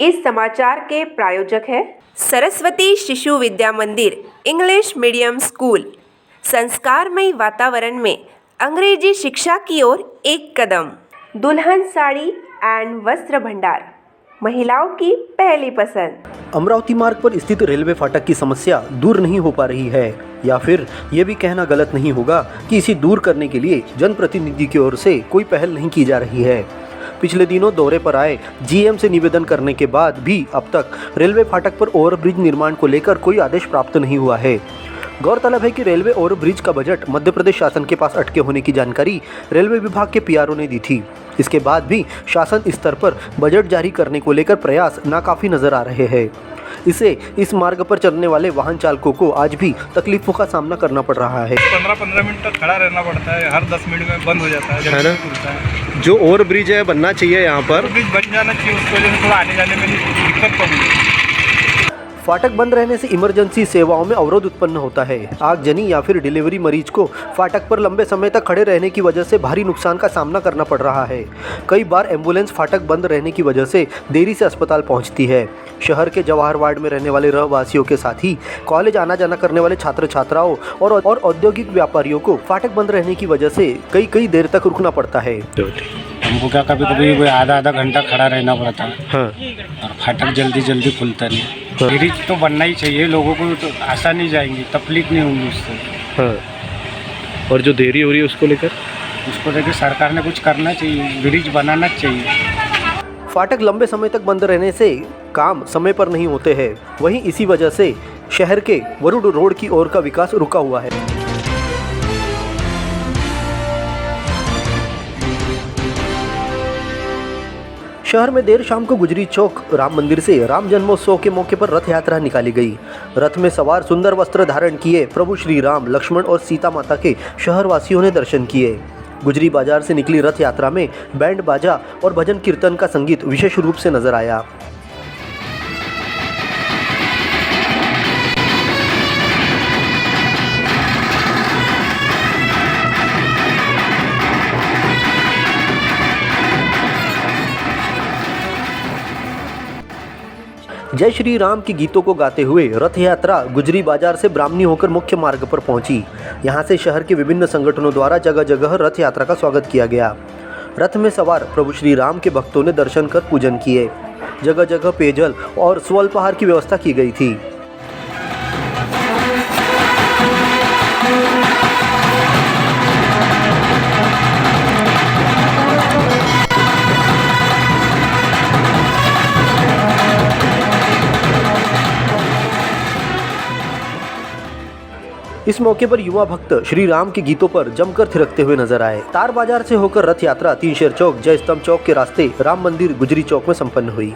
इस समाचार के प्रायोजक है सरस्वती शिशु विद्या मंदिर इंग्लिश मीडियम स्कूल। संस्कारमय वातावरण में अंग्रेजी शिक्षा की ओर एक कदम। दुल्हन साड़ी एंड वस्त्र भंडार, महिलाओं की पहली पसंद। अमरावती मार्ग पर स्थित रेलवे फाटक की समस्या दूर नहीं हो पा रही है, या फिर ये भी कहना गलत नहीं होगा कि इसे दूर करने के लिए जनप्रतिनिधि की ओर से कोई पहल नहीं की जा रही है। पिछले दिनों दौरे पर आए जीएम से निवेदन करने के बाद भी अब तक रेलवे फाटक पर ओवरब्रिज निर्माण को लेकर कोई आदेश प्राप्त नहीं हुआ है। गौरतलब है कि रेलवे ओवरब्रिज का बजट मध्य प्रदेश शासन के पास अटके होने की जानकारी रेलवे विभाग के पीआरओ ने दी थी। इसके बाद भी शासन स्तर पर बजट जारी करने को लेकर प्रयास नाकाफी नजर आ रहे हैं। इससे इस मार्ग पर चलने वाले वाहन चालकों को आज भी तकलीफों का सामना करना पड़ रहा है। 15-15 मिनट तक खड़ा रहना पड़ता है, हर 10 मिनट में बंद हो जाता है ना। जो ओवरब्रिज है बनना चाहिए यहाँ पर, ब्रिज बन जाना चाहिए, उसकी वजह से थोड़ा आने जाने में दिक्कत कम है। फाटक बंद रहने से इमरजेंसी सेवाओं में अवरोध उत्पन्न होता है। आगजनी या फिर डिलीवरी मरीज को फाटक पर लंबे समय तक खड़े रहने की वजह से भारी नुकसान का सामना करना पड़ रहा है। कई बार एम्बुलेंस फाटक बंद रहने की वजह से देरी से अस्पताल पहुंचती है। शहर के जवाहर वार्ड में रहने वाले रहवासियों के साथ ही कॉलेज आना जाना करने वाले छात्र छात्राओं और औद्योगिक व्यापारियों को फाटक बंद रहने की वजह से कई देर तक रुकना पड़ता है। हमको क्या कभी कभी आधा घंटा खड़ा रहना पड़ता है। हाँ। और फाटक जल्दी खुलता नहीं। ब्रिज तो बनना ही चाहिए, लोगों को तो आसानी जाएंगी, तकलीफ नहीं होंगी उससे। हाँ। और जो देरी हो रही है उसको लेकर सरकार ने कुछ करना चाहिए, ब्रिज बनाना चाहिए। फाटक लंबे समय तक बंद रहने से काम समय पर नहीं होते हैं। वहीं इसी वजह से शहर के वरुड रोड की ओर का विकास रुका हुआ है। शहर में देर शाम को गुजरी चौक राम मंदिर से राम जन्मोत्सव के मौके पर रथ यात्रा निकाली गई। रथ में सवार सुंदर वस्त्र धारण किए प्रभु श्री राम, लक्ष्मण और सीता माता के शहरवासियों ने दर्शन किए। गुजरी बाजार से निकली रथ यात्रा में बैंड बाजा और भजन कीर्तन का संगीत विशेष रूप से नजर आया। जय श्री राम के गीतों को गाते हुए रथ यात्रा गुजरी बाजार से ब्राह्मणी होकर मुख्य मार्ग पर पहुंची। यहां से शहर के विभिन्न संगठनों द्वारा जगह जगह रथ यात्रा का स्वागत किया गया। रथ में सवार प्रभु श्री राम के भक्तों ने दर्शन कर पूजन किए। जगह जगह पेयजल और स्वल्पाहार की व्यवस्था की गई थी। इस मौके पर युवा भक्त श्री राम के गीतों पर जमकर थिरकते हुए नजर आए। तार बाजार से होकर रथ यात्रा तीन शेर चौक, जय स्तंभ चौक के रास्ते राम मंदिर गुजरी चौक में संपन्न हुई।